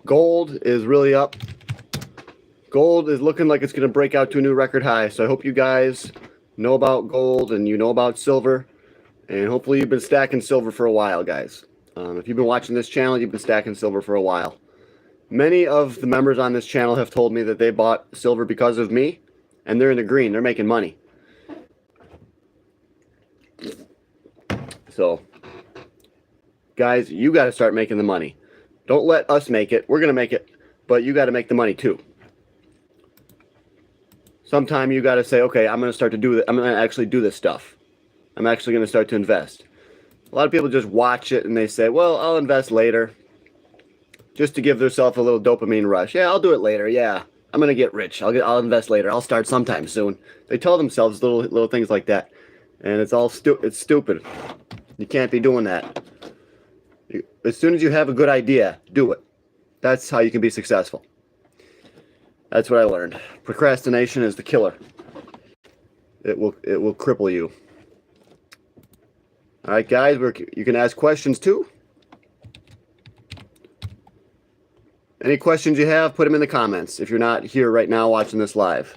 Gold is really up. Gold is looking like it's going to break out to a new record high. So I hope you guys know about gold and you know about silver. And hopefully you've been stacking silver for a while, guys. If you've been watching this channel, you've been stacking silver for a while. Many of the members on this channel have told me that they bought silver because of me. And they're in the green. They're making money. So, guys, you got to start making the money. Don't let us make it. We're going to make it. But you got to make the money too. Sometime you got to say, okay, I'm going to start to do it. I'm going to actually do this stuff. I'm actually going to start to invest. A lot of people just watch it and they say, well, I'll invest later. Just to give themselves a little dopamine rush. Yeah, I'll do it later. Yeah, I'm going to get rich. I'll invest later. I'll start sometime soon. They tell themselves little things like that. And it's all it's stupid. You can't be doing that. As soon as you have a good idea, do it. That's how you can be successful. That's what I learned. Procrastination is the killer. It will cripple you. All right, guys, you can ask questions too. Any questions you have, put them in the comments if you're not here right now watching this live.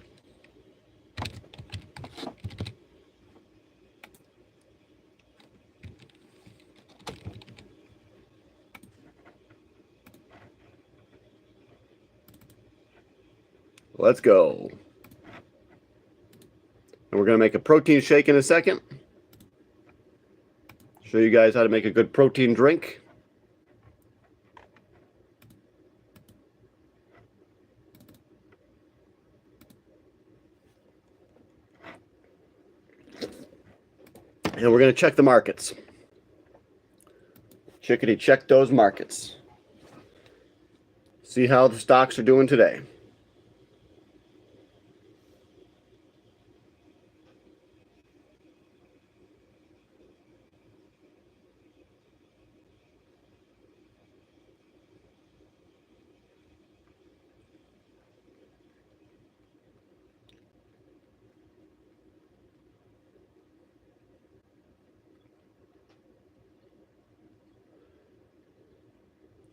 Let's go. And we're going to make a protein shake in a second. Show you guys how to make a good protein drink. And we're going to check the markets. Chickadee check those markets. See how the stocks are doing today.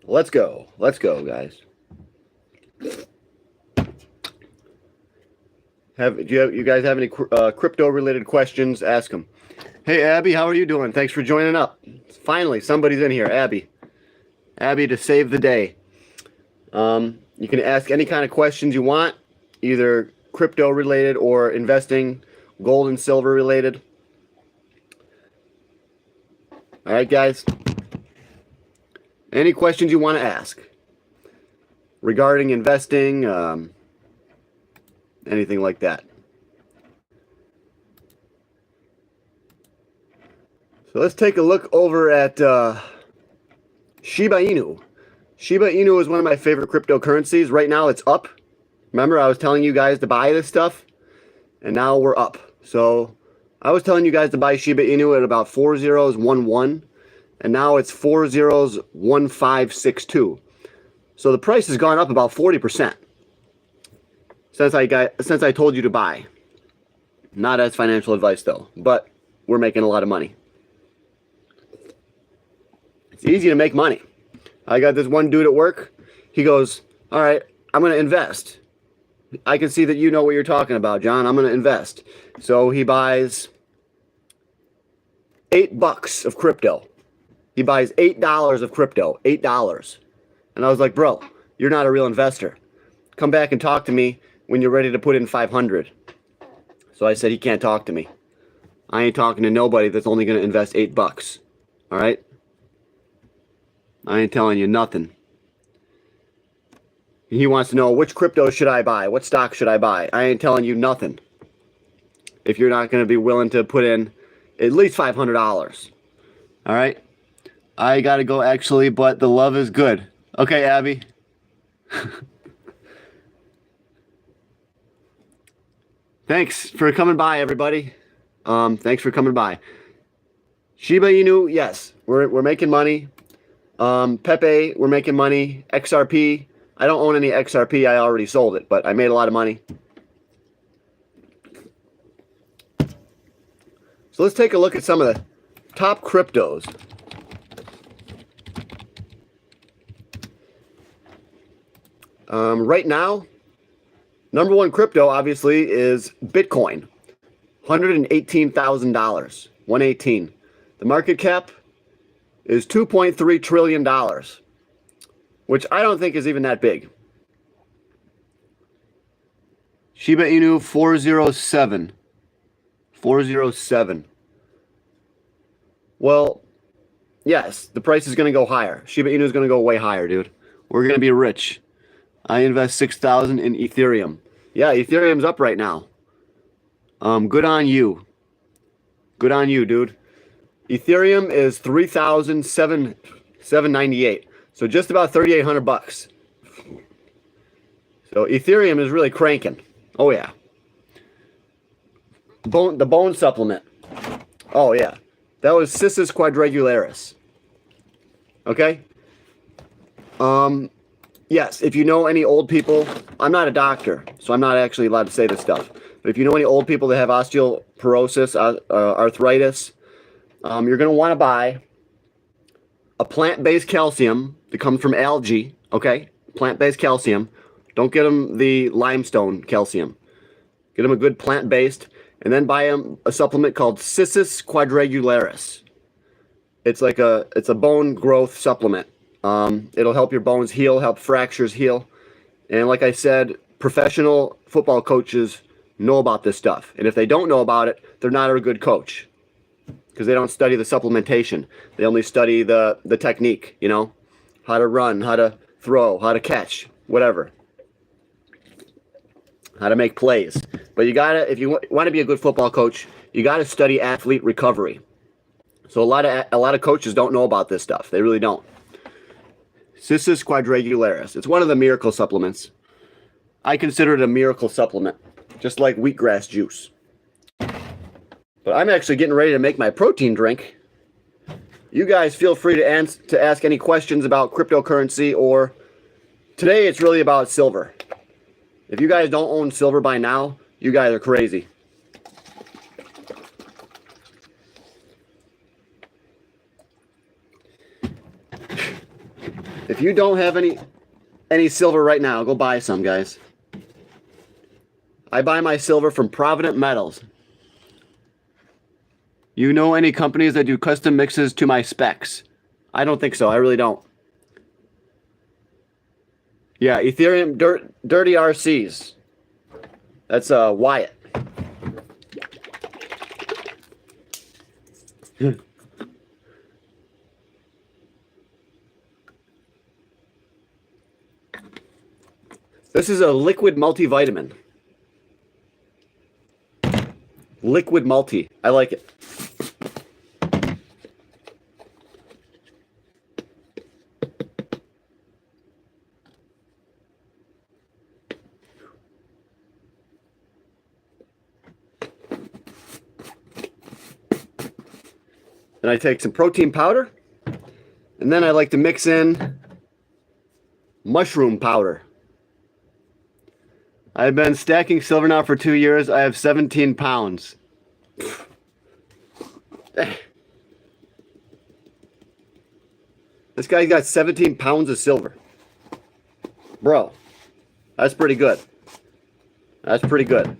Let's go. Let's go, guys. Do you guys have any crypto-related questions? Ask them. Hey, Abby, how are you doing? Thanks for joining up. Finally, somebody's in here. Abby. Abby to save the day. You can ask any kind of questions you want, either crypto-related or investing, gold and silver-related. All right, guys. Any questions you want to ask regarding investing, anything like that. So let's take a look over at Shiba Inu. Shiba Inu is one of my favorite cryptocurrencies. Right now it's up. Remember, I was telling you guys to buy this stuff, and now we're up. So I was telling you guys to buy Shiba Inu at about 4011. And now it's 401562. So the price has gone up about 40% since I told you to buy. Not as financial advice though, but we're making a lot of money. It's easy to make money. I got this one dude at work. He goes, "All right, I'm going to invest. I can see that you know what you're talking about, John. I'm going to invest." So he buys $8 of crypto. He buys $8 of crypto, $8. And I was like, bro, you're not a real investor. Come back and talk to me when you're ready to put in 500. So I said, he can't talk to me. I ain't talking to nobody that's only going to invest $8. All right? I ain't telling you nothing. He wants to know, which crypto should I buy? What stock should I buy? I ain't telling you nothing. If you're not going to be willing to put in at least $500. All right? I gotta go actually, but the love is good. Okay, Abby. Thanks for coming by, everybody. Thanks for coming by. Shiba Inu, yes, we're making money. Pepe, we're making money. XRP, I don't own any XRP. I already sold it, but I made a lot of money. So let's take a look at some of the top cryptos. Right now, number one crypto obviously is Bitcoin, $118,000, 118. The market cap is $2.3 trillion, which I don't think is even that big. Shiba Inu 407. 407. Well, yes, the price is going to go higher. Shiba Inu is going to go way higher, dude. We're going to be rich. I invest 6,000 in Ethereum. Yeah, Ethereum's up right now. Good on you. Good on you, dude. Ethereum is 3,798. So just about 3,800 bucks. So Ethereum is really cranking. Oh yeah. The bone supplement. Oh yeah. That was Cissus quadrangularis. Okay? Yes, if you know any old people, I'm not a doctor, so I'm not actually allowed to say this stuff. But if you know any old people that have osteoporosis, arthritis, you're going to want to buy a plant-based calcium that comes from algae, okay? Plant-based calcium. Don't get them the limestone calcium. Get them a good plant-based, and then buy them a supplement called Cissus quadrangularis. It's like it's a bone growth supplement. It'll help your bones heal, help fractures heal. And like I said, professional football coaches know about this stuff. And if they don't know about it, they're not a good coach. Because they don't study the supplementation. They only study the technique, you know? How to run, how to throw, how to catch, whatever. How to make plays. But you gotta, if you want to be a good football coach, you gotta study athlete recovery. So a lot of coaches don't know about this stuff. They really don't. Cissus quadrangularis. It's one of the miracle supplements. I consider it a miracle supplement, just like wheatgrass juice. But I'm actually getting ready to make my protein drink. You guys feel free to ask any questions about cryptocurrency, or today it's really about silver. If you guys don't own silver by now, you guys are crazy. If you don't have any silver right now, go buy some, guys. I buy my silver from Provident Metals. You know any companies that do custom mixes to my specs? I don't think so. I really don't. Yeah, Ethereum dirty RCs. That's Wyatt. This is a liquid multivitamin. Liquid multi. I like it. And I take some protein powder, and then I like to mix in mushroom powder. I've been stacking silver now for 2 years. I have 17 pounds. This guy's got 17 pounds of silver. Bro, that's pretty good. That's pretty good.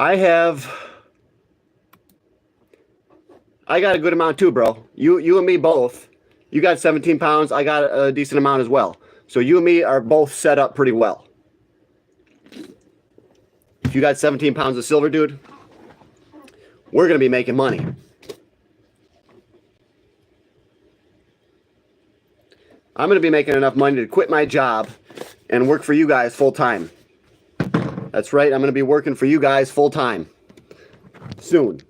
I got a good amount too, bro. You and me both. You got 17 pounds. I got a decent amount as well. So you and me are both set up pretty well. If you got 17 pounds of silver, dude, we're going to be making money. I'm going to be making enough money to quit my job and work for you guys full time. That's right. I'm going to be working for you guys full time soon.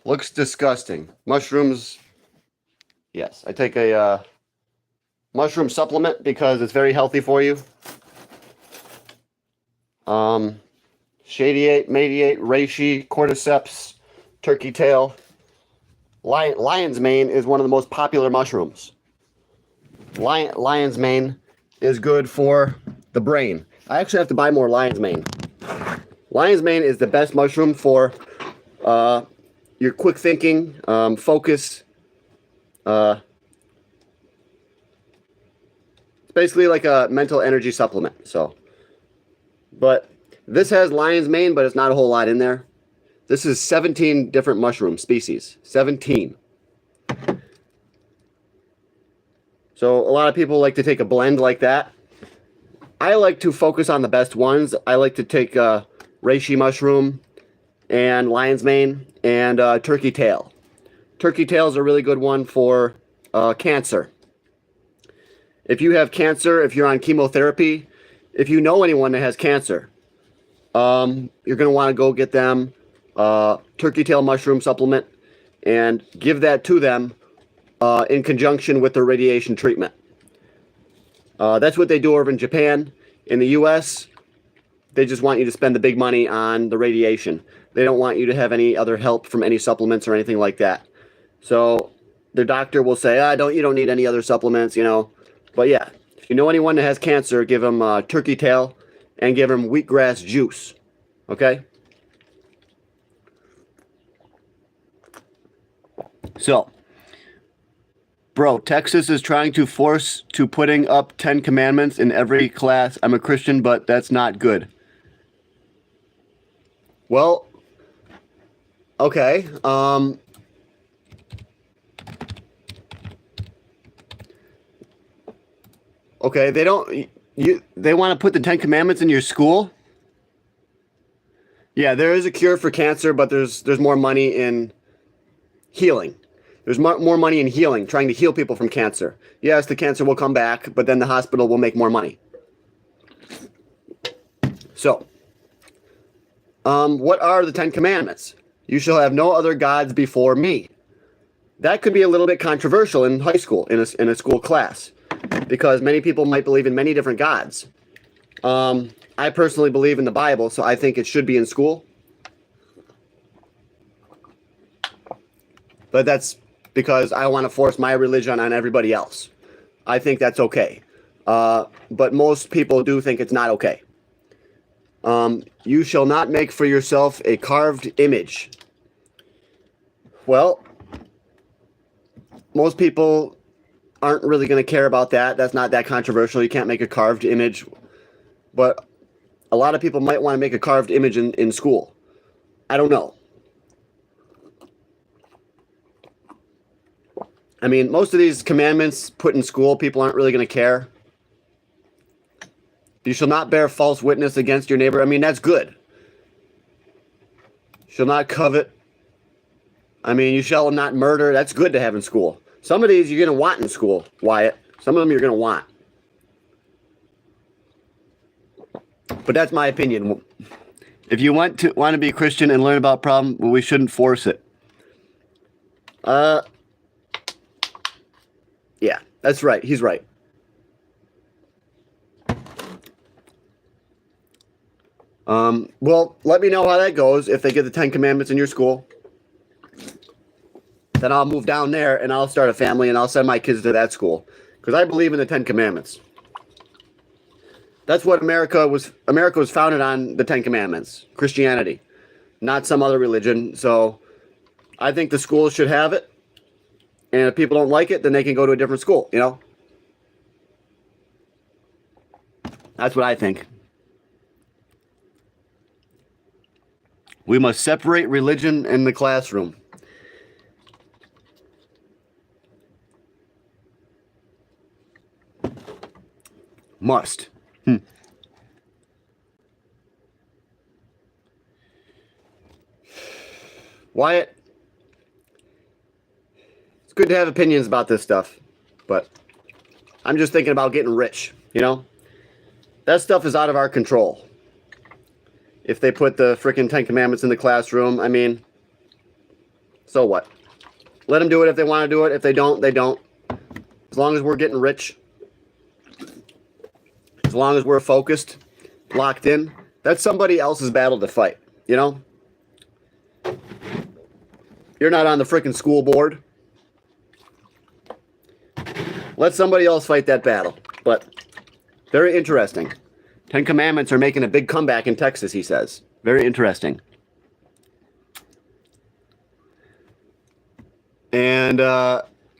Looks disgusting. Mushrooms. Yes, I take a mushroom supplement because it's very healthy for you. Shadiate, mediate, reishi, cordyceps, turkey tail. Lion's mane is one of the most popular mushrooms. Lion's mane is good for the brain. I actually have to buy more lion's mane. Lion's mane is the best mushroom for your quick thinking, focus. It's basically like a mental energy supplement. So, but this has lion's mane, but it's not a whole lot in there. This is 17 different mushroom species. 17. So a lot of people like to take a blend like that. I like to focus on the best ones. I like to take reishi mushroom and lion's mane and turkey tail. Turkey tail is a really good one for cancer. If you have cancer, if you're on chemotherapy, if you know anyone that has cancer, you're going to want to go get them turkey tail mushroom supplement and give that to them in conjunction with their radiation treatment. That's what they do over in Japan. In the U.S., they just want you to spend the big money on the radiation. They don't want you to have any other help from any supplements or anything like that. So the doctor will say, you don't need any other supplements, you know. But yeah, if you know anyone that has cancer, give them turkey tail and give them wheatgrass juice. Okay? So, bro, Texas is trying to force to putting up 10 commandments in every class. I'm a Christian, but that's not good. Well, okay. Okay, they want to put the 10 commandments in your school? Yeah, there is a cure for cancer, but there's more money in healing. There's more money in healing, trying to heal people from cancer. Yes, the cancer will come back, but then the hospital will make more money. So, what are the 10 commandments? You shall have no other gods before me. That could be a little bit controversial in high school, in a school class, because many people might believe in many different gods. I personally believe in the Bible, so I think it should be in school. But that's because I want to force my religion on everybody else. I think that's okay. But most people do think it's not okay. You shall not make for yourself a carved image. Well, most people aren't really going to care about that. That's not that controversial. You can't make a carved image. But a lot of people might want to make a carved image in school. I don't know. I mean, most of these commandments put in school, people aren't really going to care. You shall not bear false witness against your neighbor. I mean, that's good. Shall not covet. I mean, you shall not murder. That's good to have in school. Some of these you're going to want in school, Wyatt. Some of them you're going to want. But that's my opinion. If you want to be a Christian and learn about problem, well, we shouldn't force it. Yeah, that's right. He's right. Well, let me know how that goes if they get the 10 commandments in your school. Then I'll move down there and I'll start a family and I'll send my kids to that school. Because I believe in the 10 commandments. That's what America was founded on, the 10 commandments. Christianity. Not some other religion. So I think the schools should have it. And if people don't like it, then they can go to a different school, you know? That's what I think. We must separate religion in the classroom. Must. Wyatt, it's good to have opinions about this stuff, but I'm just thinking about getting rich, you know? That stuff is out of our control. If they put the frickin' 10 commandments in the classroom, I mean, so what? Let them do it if they want to do it. If they don't, they don't. As long as we're getting rich, as long as we're focused, locked in, that's somebody else's battle to fight, you know? You're not on the frickin' school board. Let somebody else fight that battle. But very interesting. 10 Commandments are making a big comeback in Texas, he says. Very interesting. And,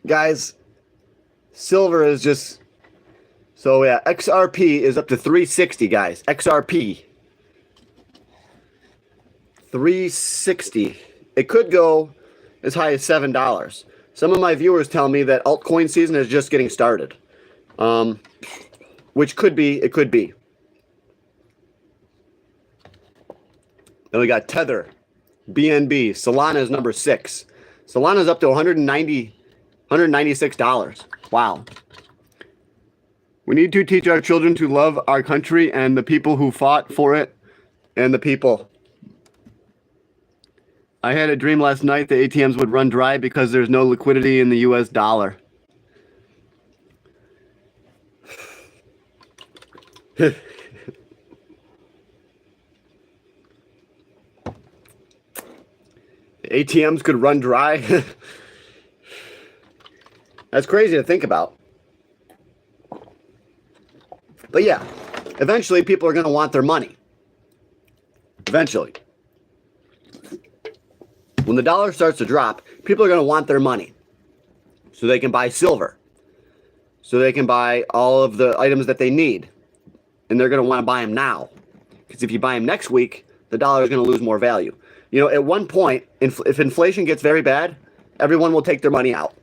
guys, silver is just... So, yeah, XRP is up to 360, guys. XRP. 360. It could go as high as $7. Some of my viewers tell me that altcoin season is just getting started. Which could be, it could be. Then we got Tether, BNB, Solana is number 6. Solana's up to $196. Wow. We need to teach our children to love our country and the people who fought for it and the people. I had a dream last night that ATMs would run dry because there's no liquidity in the US dollar. ATMs could run dry. That's crazy to think about. But yeah, eventually people are going to want their money. Eventually. When the dollar starts to drop, people are going to want their money. So they can buy silver. So they can buy all of the items that they need. And they're going to want to buy them now. Because if you buy them next week, the dollar is going to lose more value. You know, at one point, if inflation gets very bad, everyone will take their money out.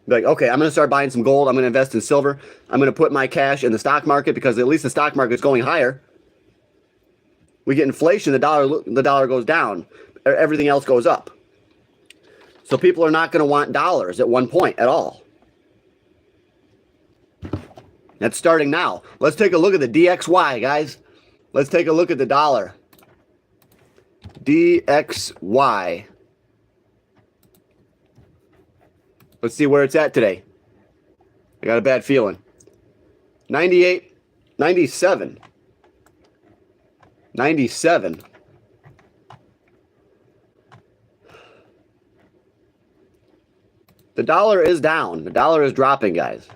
Be like, okay, I'm going to start buying some gold. I'm going to invest in silver. I'm going to put my cash in the stock market because at least the stock market is going higher. We get inflation, the dollar goes down. Everything else goes up. So people are not going to want dollars at one point at all. That's starting now. Let's take a look at the DXY, guys. Let's take a look at the dollar. DXY. Let's see where it's at today. I got a bad feeling. 98, 97. 97. The dollar is down. The dollar is dropping, guys.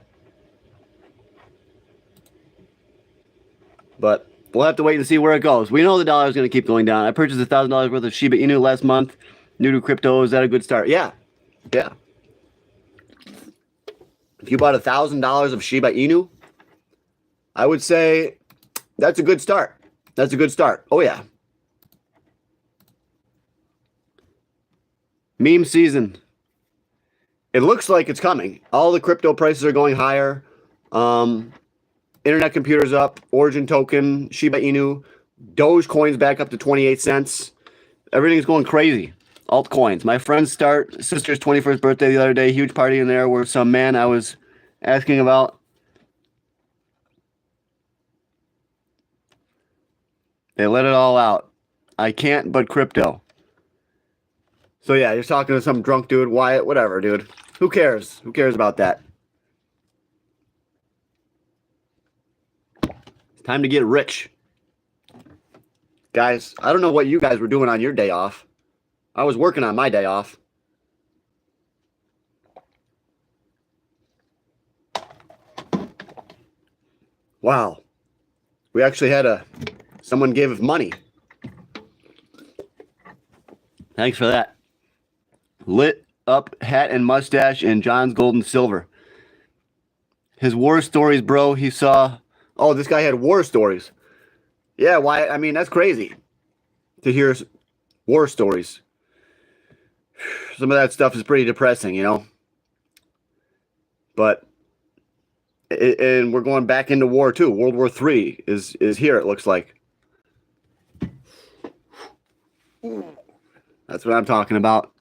But we'll have to wait and see where it goes. We know the dollar is going to keep going down. I purchased $1,000 worth of Shiba Inu last month. New to crypto. Is that a good start? Yeah. Yeah. If you bought $1,000 of Shiba Inu, I would say that's a good start. That's a good start. Oh, yeah. Meme season. It looks like it's coming. All the crypto prices are going higher. Internet computers up. Origin token. Shiba Inu. Dogecoin's back up to 28 cents. Everything's going crazy. Altcoins. My friend's sister's 21st birthday the other day. Huge party in there where some man I was asking about. They let it all out. I can't but crypto. So yeah, you're talking to some drunk dude, Wyatt, whatever, dude. Who cares? Who cares about that? It's time to get rich. Guys, I don't know what you guys were doing on your day off. I was working on my day off. Wow. We actually had someone gave money. Thanks for that. Lit up hat and mustache and John's gold and silver. His war stories, bro. He saw... Oh, this guy had war stories. Yeah, why? I mean, that's crazy to hear war stories. Some of that stuff is pretty depressing, you know. But... And we're going back into war, too. World War III is here, it looks like. That's what I'm talking about.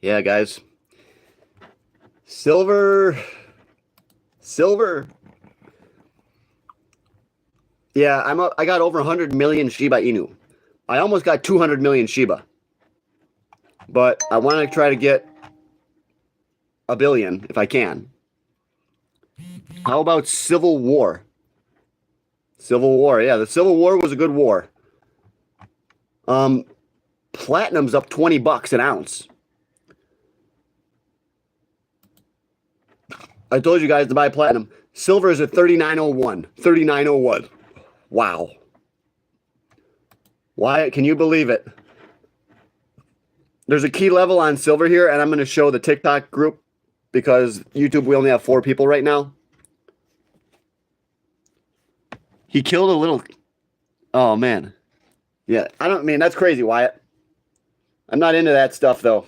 Yeah, guys. Silver. Yeah, I got over 100 million Shiba Inu. I almost got 200 million Shiba. But I want to try to get 1 billion if I can. How about Civil War? Civil War, yeah. The Civil War was a good war. Platinum's up $20 an ounce. I told you guys to buy platinum. Silver is at 39.01. 39.01. Wow. Why? Can you believe it? There's a key level on silver here, and I'm going to show the TikTok group because YouTube, we only have 4 people right now. He killed a little... Oh, man. Yeah, that's crazy, Wyatt. I'm not into that stuff, though.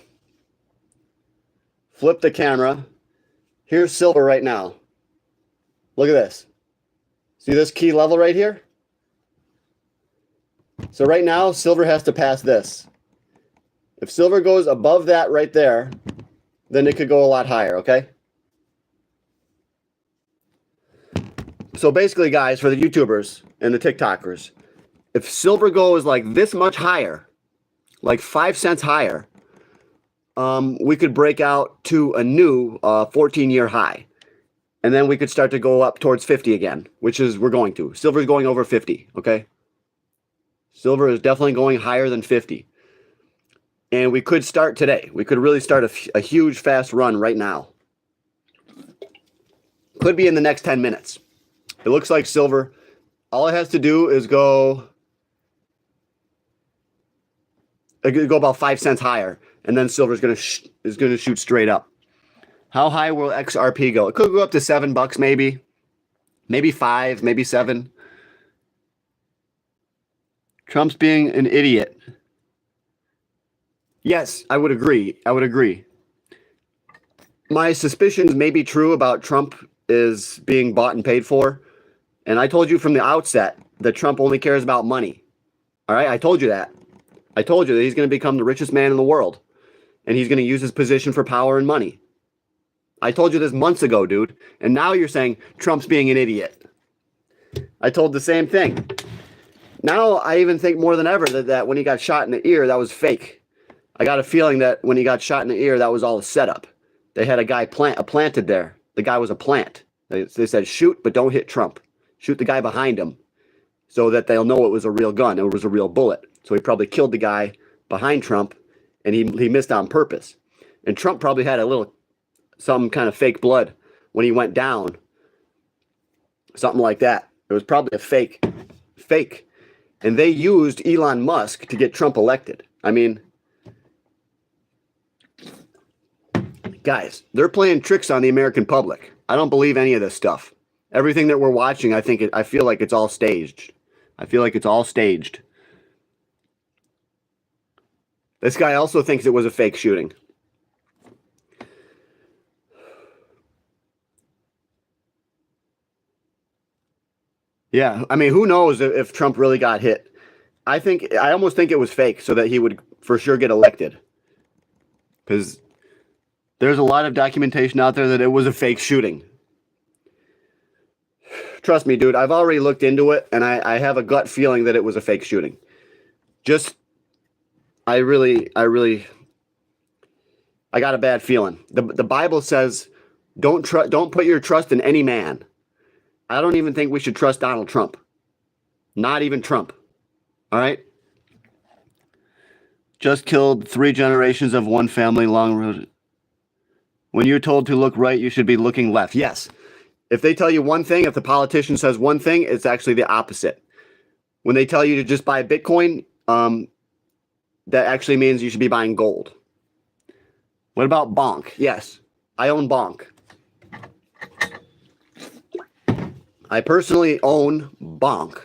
Flip the camera. Here's silver right now. Look at this. See this key level right here? So right now, silver has to pass this. If silver goes above that right there, then it could go a lot higher, okay? So basically, guys, for the YouTubers and the TikTokers, if silver goes like this much higher, like 5 cents higher, we could break out to a new 14-year high. And then we could start to go up towards 50 again, which is we're going to. Silver is going over 50, okay? Silver is definitely going higher than 50. And we could start today. We could really start a huge, fast run right now. Could be in the next 10 minutes. It looks like silver, all it has to do is go about 5 cents higher, and then silver is going to shoot straight up. How high will XRP go? It could go up to $7 maybe. Maybe 5, maybe 7. Trump's being an idiot. Yes, I would agree. I would agree. My suspicions may be true about Trump is being bought and paid for. And I told you from the outset that Trump only cares about money. All right, I told you that. I told you that he's going to become the richest man in the world. And he's going to use his position for power and money. I told you this months ago, dude. And now you're saying Trump's being an idiot. I told the same thing. Now I even think more than ever that when he got shot in the ear, that was fake. I got a feeling that when he got shot in the ear, that was all a setup. They had a guy planted there. The guy was a plant. They said, shoot, but don't hit Trump. Shoot the guy behind him so that they'll know it was a real gun. It was a real bullet. So he probably killed the guy behind Trump, and he missed on purpose. And Trump probably had some kind of fake blood when he went down. Something like that. It was probably a fake. And they used Elon Musk to get Trump elected. I mean, guys, they're playing tricks on the American public. I don't believe any of this stuff. Everything that we're watching, I feel like it's all staged. I feel like it's all staged. This guy also thinks it was a fake shooting. Yeah, I mean, who knows if Trump really got hit? I almost think it was fake so that he would for sure get elected. Because there's a lot of documentation out there that it was a fake shooting. Trust me, dude, I've already looked into it, and I have a gut feeling that it was a fake shooting. I got a bad feeling. The Bible says, don't put your trust in any man. I don't even think we should trust Donald Trump. Not even Trump. All right? Just killed 3 generations of one family long road. When you're told to look right, you should be looking left. Yes. If they tell you one thing, if the politician says one thing, it's actually the opposite. When they tell you to just buy Bitcoin, that actually means you should be buying gold. What about Bonk? Yes, I own Bonk. I personally own Bonk.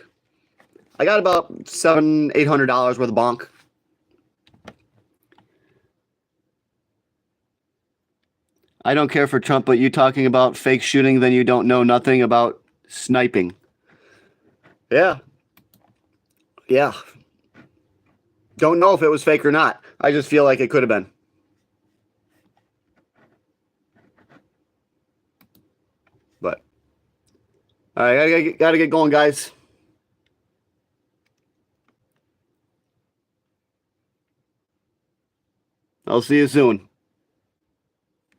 I got about $700-800 worth of Bonk. I don't care for Trump, but you talking about fake shooting, then you don't know nothing about sniping. Yeah. Yeah. Don't know if it was fake or not. I just feel like it could have been. But, all right, I gotta get going, guys. I'll see you soon.